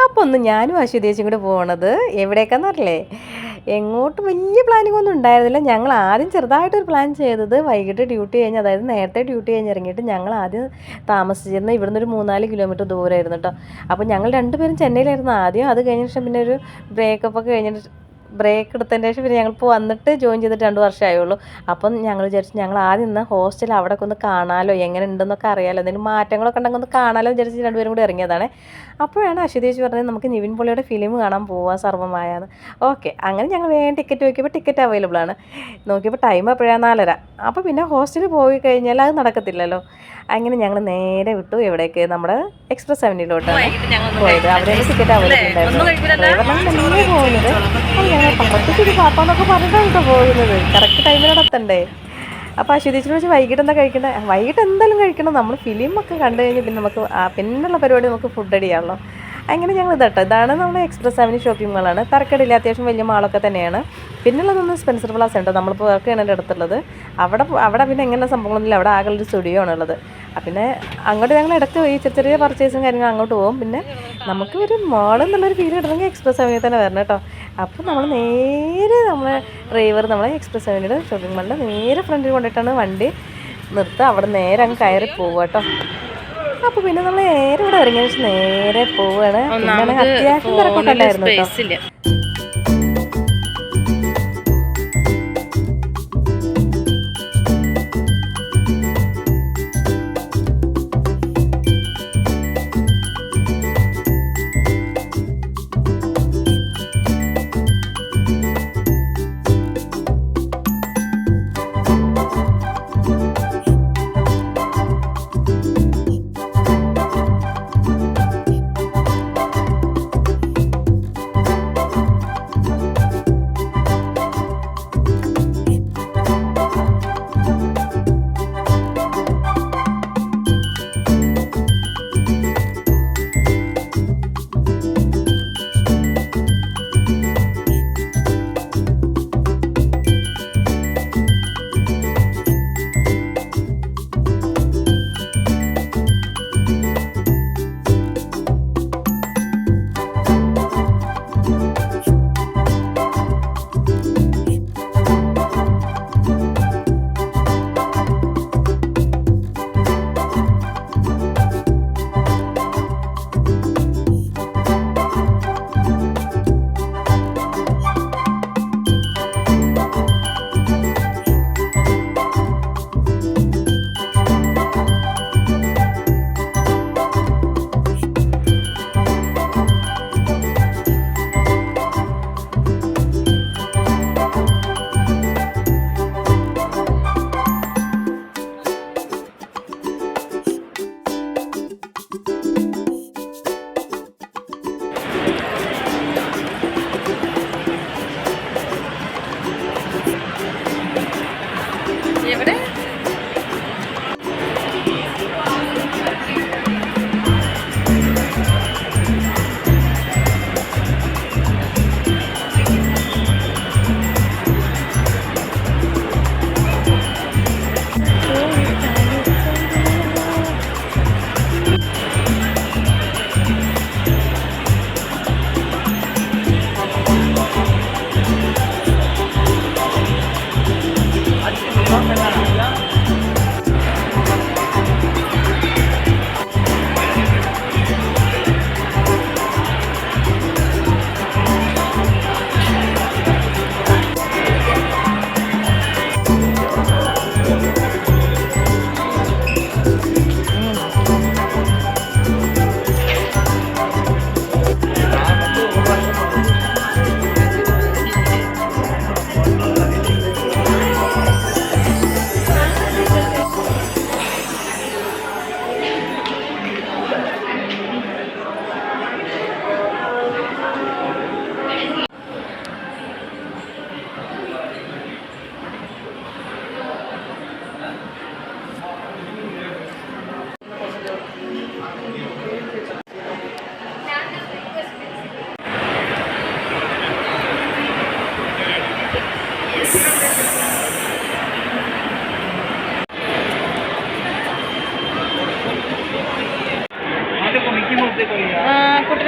അപ്പോൾ ഒന്ന് ഞാനും അശ്വതേച്ചും കൂടെ പോകണത് എവിടേക്കാന്ന് അറിയില്ലേ, എങ്ങോട്ടും വലിയ പ്ലാനിങ് ഒന്നും ഉണ്ടായിരുന്നില്ല. ഞങ്ങൾ ആദ്യം ചെറുതായിട്ടൊരു പ്ലാൻ ചെയ്തത് വൈകിട്ട് ഡ്യൂട്ടി കഴിഞ്ഞ്, അതായത് നേരത്തെ ഡ്യൂട്ടി കഴിഞ്ഞ് ഇറങ്ങിയിട്ട് ഞങ്ങൾ ആദ്യം താമസിച്ചിരുന്ന ഇവിടുന്ന് ഒരു 3-4 കിലോമീറ്റർ ദൂരമായിരുന്നു കേട്ടോ. അപ്പോൾ ഞങ്ങൾ രണ്ടുപേരും ചെന്നൈയിലായിരുന്നു ആദ്യം. അത് കഴിഞ്ഞ ശേഷം പിന്നെ ഒരു ബ്രേക്കപ്പ് ഒക്കെ കഴിഞ്ഞിട്ട് ബ്രേക്ക് എടുത്തതിന് ശേഷം പിന്നെ ഞങ്ങളിപ്പോൾ വന്നിട്ട് ജോയിൻ ചെയ്തിട്ട് 2 വർഷമായുള്ളൂ. അപ്പം ഞങ്ങൾ വിചാരിച്ചു ഞങ്ങൾ ആദ്യം ഇന്ന് ഹോസ്റ്റൽ അവിടെ ഒന്ന് കാണാമല്ലോ, എങ്ങനെ ഉണ്ടെന്നൊക്കെ അറിയാമല്ലോ, എന്തെങ്കിലും മാറ്റങ്ങളൊക്കെ ഉണ്ടെങ്കിൽ ഒന്ന് കാണാമല്ലോ വിചാരിച്ച് രണ്ടുപേരും കൂടി ഇറങ്ങിയതാണ്. അപ്പോഴാണ് അശ്വതേച്ചി പറഞ്ഞത് നമുക്ക് നിവിൻ പോളിയുടെ ഫിലിം കാണാൻ പോവാം സർവ്വമായാന്ന്. ഓക്കെ, അങ്ങനെ ഞങ്ങൾ വേഗം ടിക്കറ്റ് നോക്കിയപ്പോൾ ടിക്കറ്റ് അവൈലബിൾ ആണ്. നോക്കിയപ്പോൾ ടൈം എപ്പോഴാണ് 4:30. അപ്പോൾ പിന്നെ ഹോസ്റ്റലിൽ പോയി കഴിഞ്ഞാൽ അത് നടക്കത്തില്ലല്ലോ. അങ്ങനെ ഞങ്ങൾ നേരെ വിട്ടു എവിടേക്ക്, നമ്മുടെ എക്സ്പ്രസ് അവന്യൂലോട്ടാണ് പോയത്. അവിടെ ടിക്കറ്റ് അവൈലബിൾ ഉണ്ടായിരുന്നു. ഡ്രൈവറിനാണ് തന്നെ പോകുന്നത്. അപ്പോൾ ഞങ്ങൾ പക്കത്തേക്ക് പാപ്പാന്നൊക്കെ പറഞ്ഞിട്ടാണ് കേട്ടോ പോകുന്നത്. കറക്റ്റ് ടൈമിനോട് എത്തണ്ടേ. അപ്പോൾ അശ്വതീച്ചിനെ വെച്ച് വൈകിട്ട് എന്താ കഴിക്കേണ്ടത്, വൈകിട്ട് എന്തായാലും കഴിക്കണം. നമ്മൾ ഫിലിമൊക്കെ കണ്ടു കഴിഞ്ഞ് പിന്നെ നമുക്ക് പിന്നുള്ള പരിപാടി നമുക്ക് ഫുഡ് അടിയാണല്ലോ. അങ്ങനെ ഞങ്ങൾ ഇതാണ് നമ്മുടെ എക്സ്പ്രസ് അവന്യൂ ഷോപ്പിംഗ് മാളാണ്. തരക്കടില്ല, അത്യാവശ്യം വലിയ മാളൊക്കെ തന്നെയാണ്. പിന്നുള്ളതൊന്ന് സ്പെൻസർ പ്ലാസ ഉണ്ട്, നമ്മളിപ്പോൾ വർക്ക് ചെയ്യണതിൻ്റെ അടുത്തുള്ളത്. അവിടെ പിന്നെ എങ്ങനെ സംഭവങ്ങളൊന്നുമില്ല, അവിടെ ആകെ ഒരു സ്റ്റുഡിയോ ആണുള്ളത്. പിന്നെ അങ്ങോട്ട് ഞങ്ങൾ ഇടയ്ക്ക് ഈ ചെറിയ പർച്ചേസും കാര്യങ്ങളും അങ്ങോട്ട് പോകും. പിന്നെ നമുക്ക് ഒരു മാൾ എന്നുള്ളൊരു ഫീൽ കിട്ടണമെങ്കിൽ എക്സ്പ്രസ് അവന്യൂ തന്നെ വരണം കേട്ടോ. അപ്പോൾ നമ്മൾ നേരെ നമ്മളെ ഡ്രൈവർ നമ്മളെ എക്സ്പ്രസ് അവന്യൂടെ ഷോപ്പിംഗ് മാളിൻ്റെ നേരെ ഫ്രണ്ടിൽ കൊണ്ടിട്ടാണ് വണ്ടി നിർത്തുക. അവിടെ നേരെ അങ്ങ് കയറി പോവുക കേട്ടോ. അപ്പോൾ പിന്നെ നമ്മൾ നേരെ ഇവിടെ ഇറങ്ങിയ ശേഷം നേരെ പോവുകയാണ്. പിന്നെ അത്യാവശ്യം തിരക്കൊക്കെ ഉണ്ടായിരുന്നു കേട്ടോ.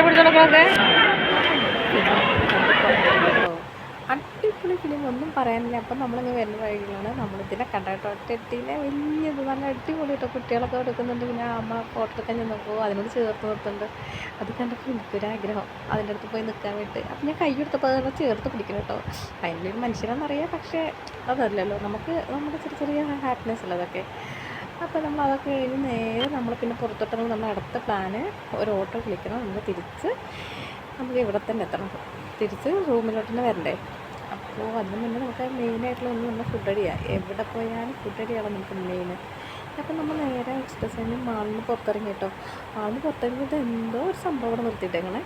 കൊച്ചിനെ പിടിച്ചോണ്ടൊക്കെ അടിപൊളി ഫിലിം, ഒന്നും പറയാനില്ല. അപ്പം നമ്മളിങ്ങനെ വരുന്ന വഴികളാണ് നമ്മളിതിനെ കണ്ടോ. ഒറ്റട്ടിനെ വലിയത് നല്ല അടിപൊളി കേട്ടോ. കുട്ടികളൊക്കെ എടുക്കുന്നുണ്ട്. പിന്നെ നമ്മളെ ഫോട്ടോ എടുക്കാൻ ചെന്നപ്പോൾ അതിനോട് ചേർത്ത് നിർത്തുന്നുണ്ട്. അത് കണ്ടപ്പോൾ എനിക്കൊരാഗ്രഹം അതിൻ്റെ അടുത്ത് പോയി നിൽക്കാൻ വേണ്ടി. അപ്പം ഞാൻ കൈ എടുത്തപ്പോൾ അതിനെ ചേർത്ത് പിടിക്കണം കേട്ടോ. അതിൻ്റെ ഒരു മനുഷ്യനാണെന്നറിയാം, പക്ഷേ അതല്ലല്ലോ നമുക്ക് നമ്മുടെ ചെറിയ ചെറിയ ഹാപ്പിനെസ് ഉള്ളതൊക്കെ. അപ്പോൾ നമ്മൾ അതൊക്കെ കഴിഞ്ഞ് നേരെ നമ്മൾ പിന്നെ പുറത്തോട്ടെങ്കിൽ നമ്മൾ അടുത്ത പ്ലാന് ഒരു ഓട്ടോ വിളിക്കണം. നമ്മൾ തിരിച്ച് നമുക്ക് ഇവിടെ തന്നെ എത്തണം, തിരിച്ച് റൂമിലോട്ട് തന്നെ വരണ്ടേ. അപ്പോൾ അതിന് മുന്നേ നമുക്ക് മെയിനായിട്ടുള്ള ഒന്ന് നമ്മൾ ഫുഡ് അടിയാണ്. എവിടെ പോയാലും ഫുഡ് അടിയാണ് നമുക്ക് മെയിൻ. അപ്പം നമ്മൾ നേരെ എക്സ്പ്രസ്സിന് മാളിന് പുറത്തിറങ്ങി കേട്ടോ. മാളിന് പുറത്തിറങ്ങിയിട്ട് എന്തോ ഒരു സംഭവം അവിടെ നിർത്തിയിട്ടേക്കണേ.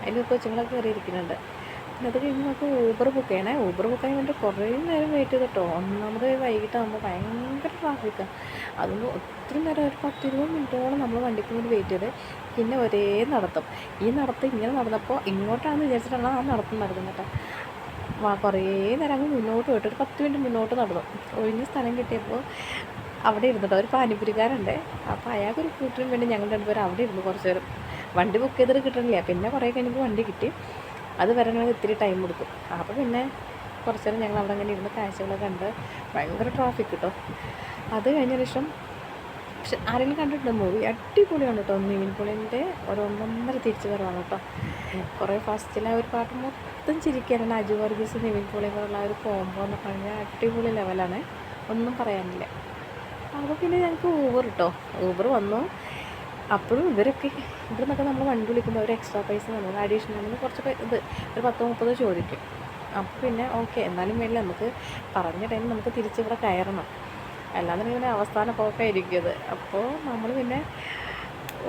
അതിൽ കൊച്ചുങ്ങളൊക്കെ കയറിയിരിക്കുന്നുണ്ട്. പിന്നെ അത് കഴിഞ്ഞ് നമുക്ക് ഊബർ ബുക്ക് ചെയ്യണേ. ഊബർ ബുക്ക് ചെയ്യാൻ വേണ്ടി കുറേ നേരം വെയിറ്റ് ചെയ്ത് കേട്ടോ. ഒന്നാമത് വൈകിട്ടാകുമ്പോൾ ഭയങ്കര ട്രാഫിക്കാണ്. അതുകൊണ്ട് ഒത്തിരി നേരം ഒരു 10-20 മിനിറ്റോളം നമ്മൾ വണ്ടിക്ക് വേണ്ടി വെയിറ്റ് ചെയ്ത്. പിന്നെ ഒരേ നടത്തം. ഈ നടത്തം ഇങ്ങനെ നടന്നപ്പോൾ ഇങ്ങോട്ടാണെന്ന് വിചാരിച്ചിട്ടാണ് ആ നടത്തം നടക്കുന്നത് കേട്ടോ. കുറേ നേരം അങ്ങ് മുന്നോട്ട് പോയിട്ട് ഒരു 10 മിനിറ്റ് മുന്നോട്ട് നടന്നു. ഒഴിഞ്ഞ സ്ഥലം കിട്ടിയപ്പോൾ അവിടെ ഇരുന്നിട്ടോ ഒരു പാനിപ്പുരിക്കാരുണ്ട്. അപ്പോൾ അയാൾക്കൊരു കൂട്ടിന് വേണ്ടി ഞങ്ങൾ രണ്ടുപേരും അവിടെ ഇരുന്നു കുറച്ച് നേരം. വണ്ടി ബുക്ക് ചെയ്തിട്ട് കിട്ടണില്ല. പിന്നെ കുറേ കഴിഞ്ഞപ്പോൾ വണ്ടി കിട്ടി. അത് വരണമെങ്കിൽ ഇത്തിരി ടൈം കൊടുക്കും. അപ്പോൾ പിന്നെ കുറച്ച് നേരം ഞങ്ങൾ അവിടെ അങ്ങനെ ഇരുന്ന് കാഴ്ചകളൊക്കെ കണ്ട്. ഭയങ്കര ട്രാഫിക് കിട്ടോ. അത് കഴിഞ്ഞ ശേഷം പക്ഷെ ആരെങ്കിലും കണ്ടിട്ടുണ്ടോ മൂവി? അടിപൊളിയാണ് കേട്ടോ. നിവിൻ പോളിൻ്റെ ഒന്നൊന്നര തിരിച്ചു വരവാണ് കേട്ടോ. കുറേ ഫസ്റ്റിലെ ഒരു പാട്ട് മൊത്തം ചിരിക്കാനാണ്. അജു വർഗീസ് നിവിൻ പോളിയുള്ള ഒരു കോംബോ എന്ന് പറഞ്ഞാൽ അടിപൊളി ലെവലാണ്, ഒന്നും പറയാനില്ല. അപ്പോൾ പിന്നെ ഞങ്ങൾക്ക് ഊബർ കേട്ടോ. ഊബർ വന്നു. അപ്പോഴും ഇവരൊക്കെ ഇവിടെ നിന്നൊക്കെ നമ്മൾ വണ്ടി വിളിക്കുമ്പോൾ അവർ എക്സ്ട്രാ പൈസ നമ്മൾ അഡീഷണൽ കുറച്ച് ഇത് ഒരു 10-30 ചോദിക്കും. അപ്പോൾ പിന്നെ ഓക്കെ എന്നാലും വേണ്ടി നമുക്ക് പറഞ്ഞ ടൈം നമുക്ക് തിരിച്ചിവിടെ കയറണം, അല്ലാന്നുണ്ടെങ്കിൽ പിന്നെ അവസാന പോക്കായിരിക്കും അത്. അപ്പോൾ നമ്മൾ പിന്നെ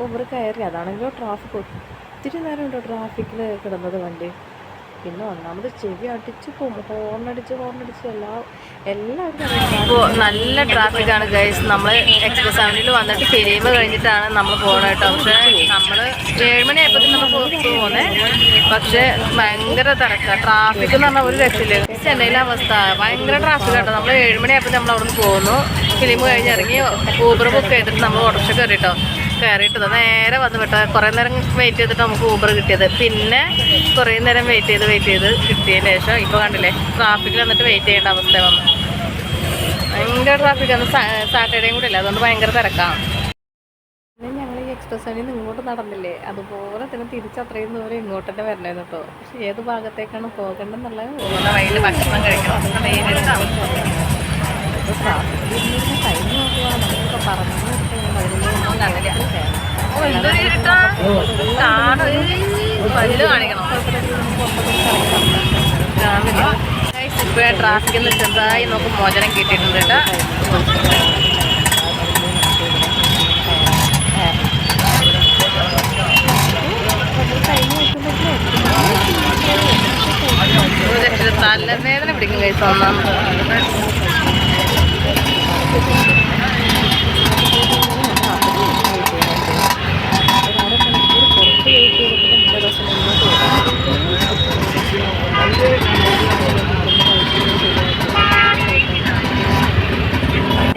ഊബർ കയറി. അതാണെങ്കിലോ ട്രാഫിക് ഒത്തിരി നേരം ഉണ്ടോ ട്രാഫിക്കിൽ കിടന്നത് വണ്ടി. പിന്നെ ഒന്നാമത് ചെവി അടിച്ച് പോകും, ഹോർണടിച്ച് എല്ലാവരും നല്ല ട്രാഫിക്കാണ് ഗൈസ്. നമ്മൾ എക്സ്പ്രസ് അവനിൽ വന്നിട്ട് ഫിലിം കഴിഞ്ഞിട്ടാണ് നമ്മൾ പോകുന്നത് കേട്ടോ. പക്ഷേ നമ്മൾ 7 മണിയായപ്പോൾ നമ്മൾ പോകുന്നത്. പക്ഷേ ഭയങ്കര തിരക്കാണ്. ട്രാഫിക് എന്ന് പറഞ്ഞാൽ ഒരു രക്ഷയില്ല. ചെന്നൈയിലെ അവസ്ഥ ഭയങ്കര ട്രാഫിക് കേട്ടോ. നമ്മൾ 7 മണിയായപ്പോൾ നമ്മൾ അവിടെ നിന്ന് പോകുന്നു. ഫിലിം കഴിഞ്ഞിറങ്ങി ഊബർ ബുക്ക് ചെയ്തിട്ട് നമ്മൾ ഓട്ടോറിക്ഷ കയറിയിട്ടത് നേരെ വന്ന് വിട്ടോ. കുറേ നേരം വെയിറ്റ് ചെയ്തിട്ട് നമുക്ക് ഊബർ കിട്ടിയത്. പിന്നെ കുറേ നേരം വെയിറ്റ് ചെയ്ത് കിട്ടിയതിന് ശേഷം ഇപ്പോൾ കണ്ടില്ലേ ട്രാഫിക്കിൽ വന്നിട്ട് വെയിറ്റ് ചെയ്യേണ്ട അവസ്ഥ വന്നു. ഭയങ്കര ട്രാഫിക്കാണ്. സാറ്റർഡേയും കൂടെ അല്ലേ, അതുകൊണ്ട് ഭയങ്കര തിരക്കാണ്. പിന്നെ ഞങ്ങൾ ഈ എക്സ്പ്രസ് വഴി ഇങ്ങോട്ട് നടന്നില്ലേ, അതുപോലെ തന്നെ തിരിച്ച് അത്രയും ദൂരം ഇങ്ങോട്ട് തന്നെ വരണമായിരുന്നു കേട്ടോ. പക്ഷേ ഏത് ഭാഗത്തേക്കാണ് പോകേണ്ടതെന്നുള്ളത് വഴിയിൽ ഭക്ഷണം കഴിക്കണം. ടൈം നോക്കുകയാണ് നമ്മളിപ്പോൾ പറഞ്ഞു ഇപ്പോൾ ട്രാഫിക്കിൽ നിന്ന് ചെറുതായി നമുക്ക് മോചനം കിട്ടിയിട്ടുണ്ട് കേട്ടോ. തലവേദന പിടിക്കും കഴിച്ചു ഒന്നാമത്.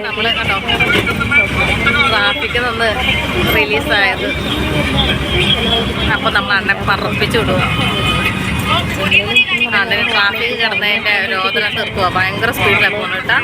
നമ്മൾ കേട്ടോ ട്രാഫിക്കിൽ നിന്ന് റിലീസായത്. അപ്പോൾ നമ്മൾ അണ്ണൻ പറപ്പിച്ചു വിടുക. അതിന് ട്രാഫിക് കിടന്നതിൻ്റെ രോദനം തീർക്കുക. ഭയങ്കര സ്പീഡിലാണ് പോകുന്നത് കേട്ടോ.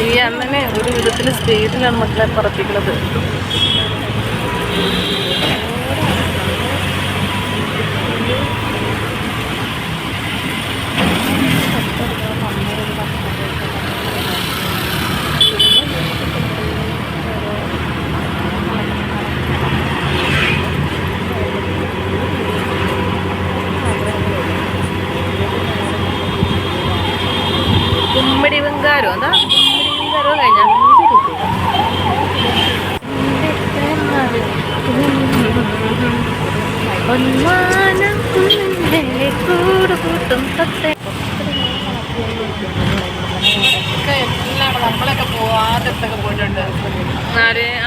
ഈ അണ്ണനെ ഒരു വിധത്തിൽ സ്പീഡിലാണ് മക്കളെ പറപ്പിക്കുന്നത്. കുമ്മടി വെങ്കാരോ എന്താ വെങ്കാരോ കഴിഞ്ഞ നമ്മളൊക്കെ പോവാത്തടത്തൊക്കെ പോയിട്ടുണ്ട്.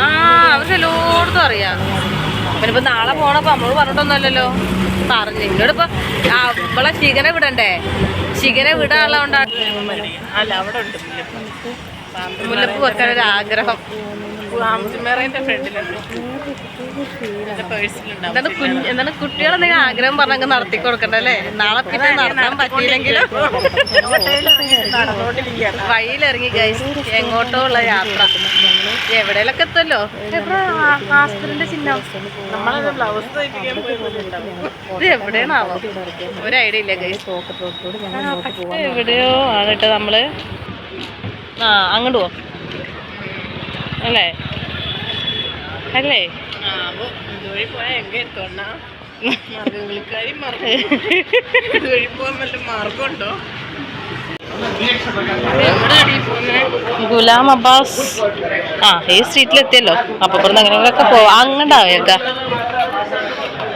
ആ അവർക്ക് എല്ലായിടത്തും അറിയാം. പിന്നിപ്പോൾ നാളെ പോണപ്പോൾ നമ്മളോട് പറഞ്ഞിട്ടൊന്നുമല്ലല്ലോ. പറഞ്ഞു എന്നോടിപ്പോൾ അവളെ ശിഖനെ വിടണ്ടേ, ശിഖനെ വിടാനുള്ളതുകൊണ്ടാണ് അല്ല അവിടെ ഉണ്ട് മുല്ലപ്പ് വെക്കാനൊരു ആഗ്രഹം. എന്താണ് കുട്ടികളെന്തെങ്കിലും ആഗ്രഹം പറഞ്ഞ നടത്തി കൊടുക്കണ്ടല്ലേ. നാളെ പിന്നെ നടത്താൻ പറ്റിയില്ലെങ്കിലും വഴിയിലിറങ്ങി ഗൈസ് എങ്ങോട്ടോ ഉള്ള യാത്ര. എവിടെയൊക്കെ എത്തുമല്ലോ. ആസ്പത്രിന്റെ ചിഹ്നം ഇത് എവിടെയാണാവോ, ഒരു ഐഡിയ ഇല്ല ഗൈസ്. എവിടെയോ ആണ് കേട്ടോ നമ്മള്. അങ്ങോട്ട് പോവാം അല്ലേ അല്ലേ? ഇതുവഴി പോയാൽ എങ്ങനെ എത്തോണ്ടാ വിളിക്കാരി ഇതുവഴി പോകാൻ വല്ല മാർഗമുണ്ടോ? ഗുലാം അബ്ബാസ് ഈ സ്ട്രീറ്റിലെത്തിയല്ലോ. അപ്പൊ ഇവിടുന്ന് എങ്ങനെയൊക്കെ പോവാം. അങ്ങോട്ടാ പോയേക്കാം,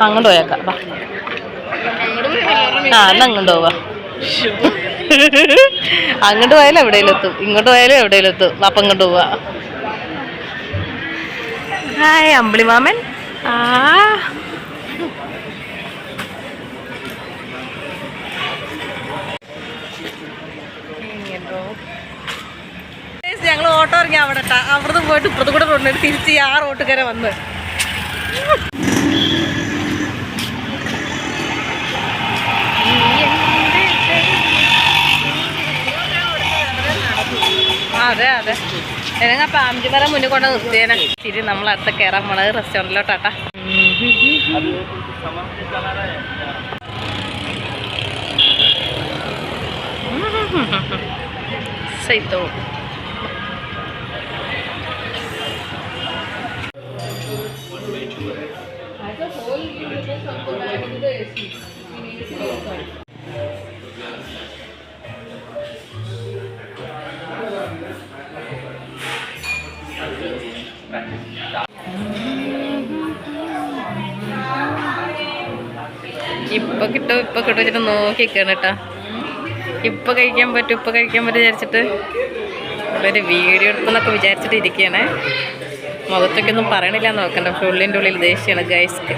അങ്ങോട്ട് പോയേക്കാം. എന്നാ അങ്ങോട്ട് പോവാ. അങ്ങോട്ട് പോയാലും എവിടെയെങ്കിലും എത്തും, ഇങ്ങോട്ട് പോയാലും എവിടെയെങ്കിലും എത്തും. അപ്പം ഇങ്ങോട്ട് പോവാ. ഹായ് അമ്പിളിമാമൻ. ഞങ്ങൾ ഓട്ടോ ഇറങ്ങി അവിടെ ഇട്ടാ അവിടുന്ന് പോയിട്ട് ഇപ്പുറത്ത് കൂടെ കൊണ്ടുപോയി തിരിച്ച് ആ റോട്ടുകാരെ വന്ന്. അതെ അതെ ഏതെങ്കിലും പാമ്പിമരം മുന്നിൽ കൊണ്ട് നിർത്തിയേനെ. ശരി നമ്മൾ അടുത്ത കയറാൻ പോണത് റെസ്റ്റോറൻറ്റിലോട്ടാട്ടാ. സൈത്തോ ഇപ്പൊ കിട്ടും വെച്ചിട്ട് നോക്കിക്കാണ് കേട്ടാ. ഇപ്പൊ കഴിക്കാൻ പറ്റും വിചാരിച്ചിട്ട് ഒരു വീഡിയോ എടുക്കുന്നൊക്കെ വിചാരിച്ചിട്ട് ഇരിക്കുകയാണ്. മുഖത്തൊക്കെ ഒന്നും പറയണില്ല നോക്കണ്ട, പക്ഷെ ഉള്ളിൻ്റെ ഉള്ളിൽ ദേഷ്യമാണ് ഗൈസ്ക്ക്.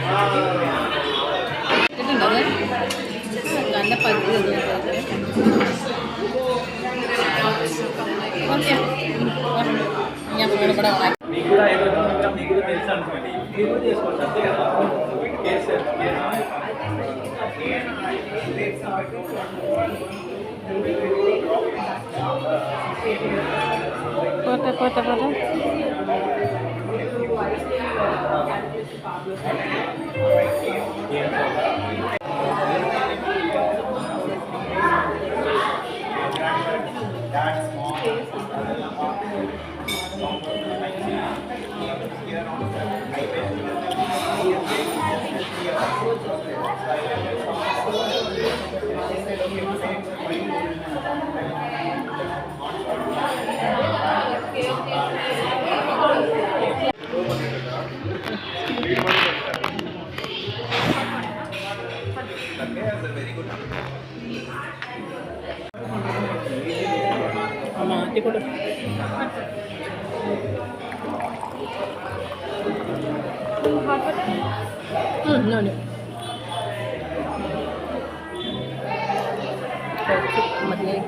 ഞാൻ ഇവിടെ പോട്ടെ മാറ്റിക്കൊടു. മതിയായി.